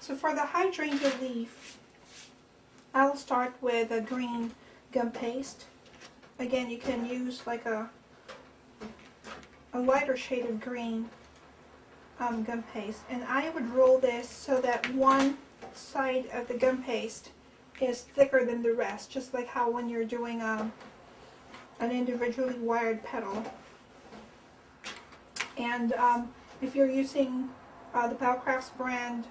So for the hydrangea leaf, I'll start with a green Gumpaste. Again, you can use like a lighter shade of green Gumpaste. And I would roll this so that one side of the Gumpaste is thicker than the rest, just like how when you're doing an individually wired petal. And if you're using the Palcrafts brand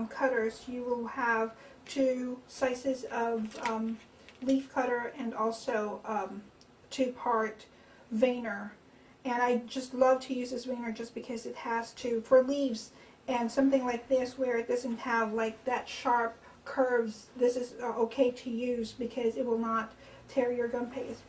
cutters, you will have two sizes of leaf cutter and also two-part veiner. And I just love to use this veiner just because it has to, for leaves and something like this where it doesn't have like that sharp curves, this is okay to use because it will not tear your Gumpaste.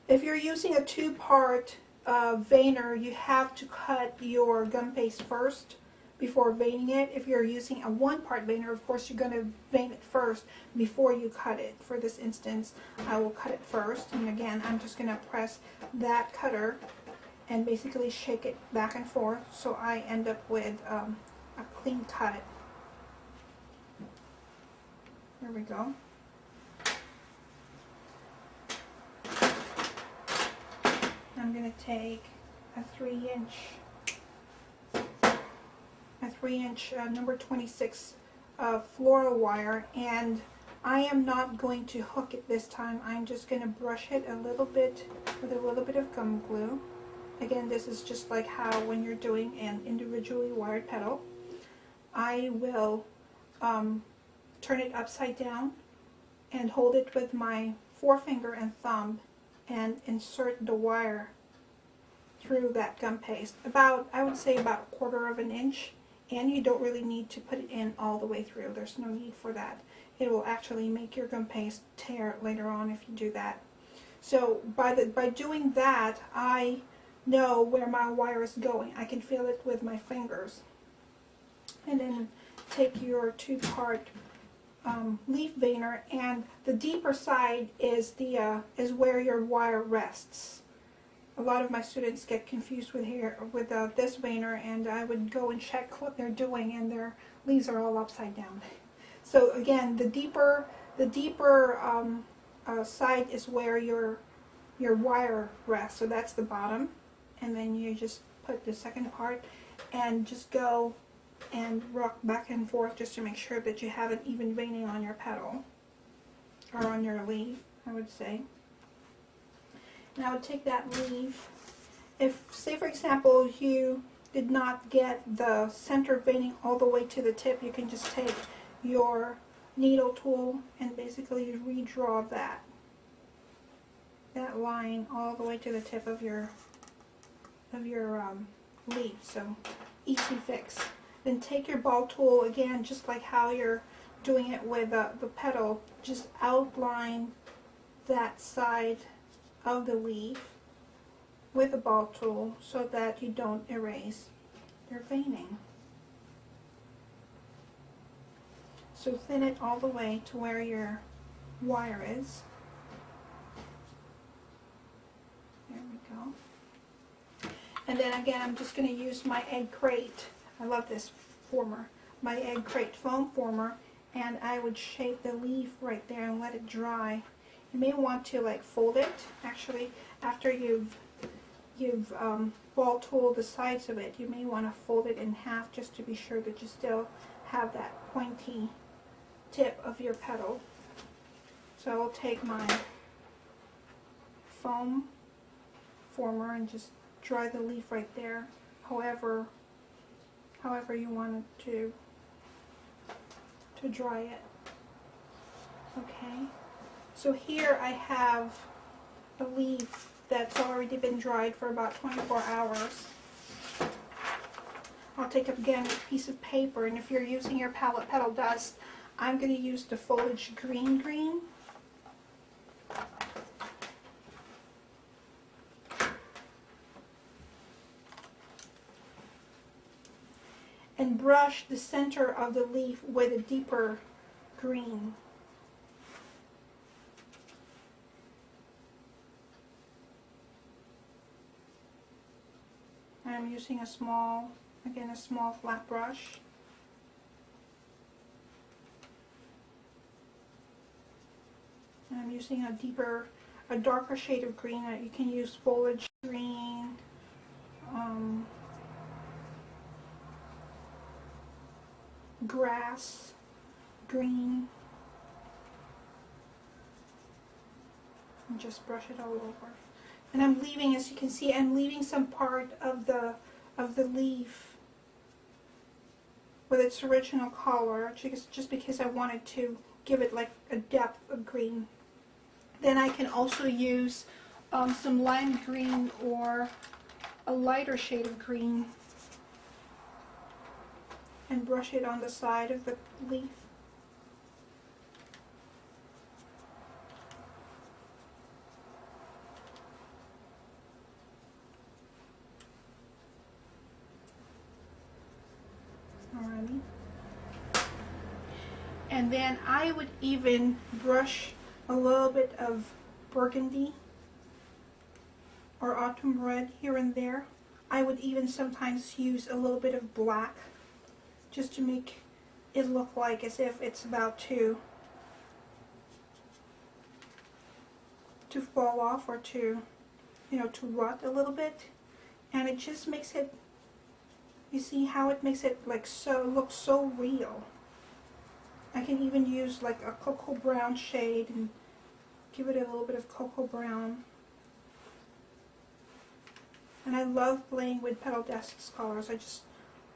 If you're using a two-part veiner, you have to cut your Gumpaste first before veining it. If you're using a one-part veiner, of course you're going to vein it first before you cut it. For this instance, I will cut it first, and again I'm just going to press that cutter and basically shake it back and forth so I end up with a clean cut. There we go. I'm going to take a 3-inch number 26 floral wire, and I am not going to hook it this time. I'm just going to brush it a little bit with a little bit of gum glue. Again, this is just like how when you're doing an individually wired petal. I will turn it upside down and hold it with my forefinger and thumb and insert the wire through that Gumpaste. About, I would say about 1/4 of an inch, and you don't really need to put it in all the way through. There's no need for that. It will actually make your Gumpaste tear later on if you do that. So by doing that, I know where my wire is going. I can feel it with my fingers. And then take your two-part leaf veiner, and the deeper side is is where your wire rests. A lot of my students get confused with this veiner, and I would go and check what they're doing, and their leaves are all upside down. So again, the deeper side is where your wire rests. So that's the bottom, and then you just put the second part and just go and rock back and forth just to make sure that you have an even veining on your petal, or on your leaf, I would say. And I would take that leaf. If, say for example, you did not get the center veining all the way to the tip, you can just take your needle tool and basically redraw that line all the way to the tip of your leaf. So easy fix. Then take your ball tool again, just like how you're doing it with the petal, just outline that side of the leaf with a ball tool so that you don't erase your veining. So thin it all the way to where your wire is. There we go. And then again, I'm just going to use my egg crate. I love this former. My egg crate foam former, and I would shape the leaf right there and let it dry. You may want to like fold it. Actually, after you've ball tooled the sides of it, you may want to fold it in half just to be sure that you still have that pointy tip of your petal. So I'll take my foam former and just dry the leaf right there, however you want it to dry it. Okay, so here I have a leaf that's already been dried for about 24 hours. I'll take again a piece of paper, and if you're using your palette petal dust, I'm going to use the foliage green. And brush the center of the leaf with a deeper green. I'm using a small flat brush. And I'm using a darker shade of green. You can use foliage green, grass green, and just brush it all over. And I'm leaving, as you can see, I'm leaving some part of the leaf with its original color, just because I wanted to give it like a depth of green. Then I can also use some lime green or a lighter shade of green and brush it on the side of the leaf. Alrighty. And then I would even brush a little bit of burgundy or autumn red here and there. I would even sometimes use a little bit of black just to make it look like as if it's about to fall off or to rot a little bit. And it just makes it, you see how it makes it like look so real. I can even use like a cocoa brown shade and give it a little bit of cocoa brown. And I love playing with Petal Desk's colors. I just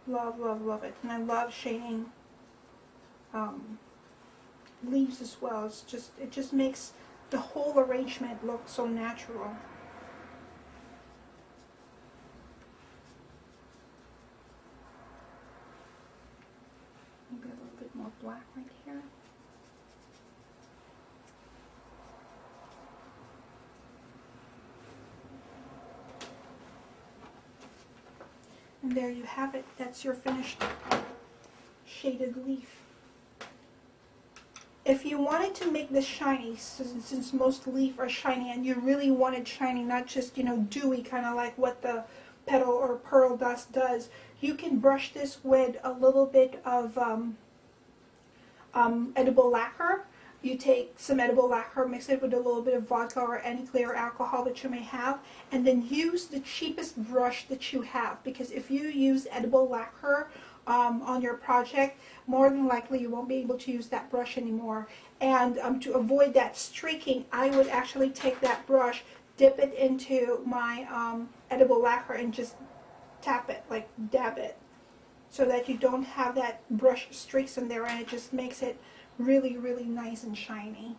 love it. And I love shading leaves as well. It just makes the whole arrangement look so natural. Maybe a little bit more black right here. And there you have it. That's your finished shaded leaf. If you wanted to make this shiny, since most leaf are shiny, and you really wanted shiny, not just, dewy, kind of like what the petal or pearl dust does, you can brush this with a little bit of edible lacquer. You take some edible lacquer, mix it with a little bit of vodka or any clear alcohol that you may have, and then use the cheapest brush that you have, because if you use edible lacquer on your project, more than likely you won't be able to use that brush anymore. And to avoid that streaking, I would actually take that brush, dip it into my edible lacquer, and just tap it, like dab it, so that you don't have that brush streaks in there, and it just makes it really nice and shiny.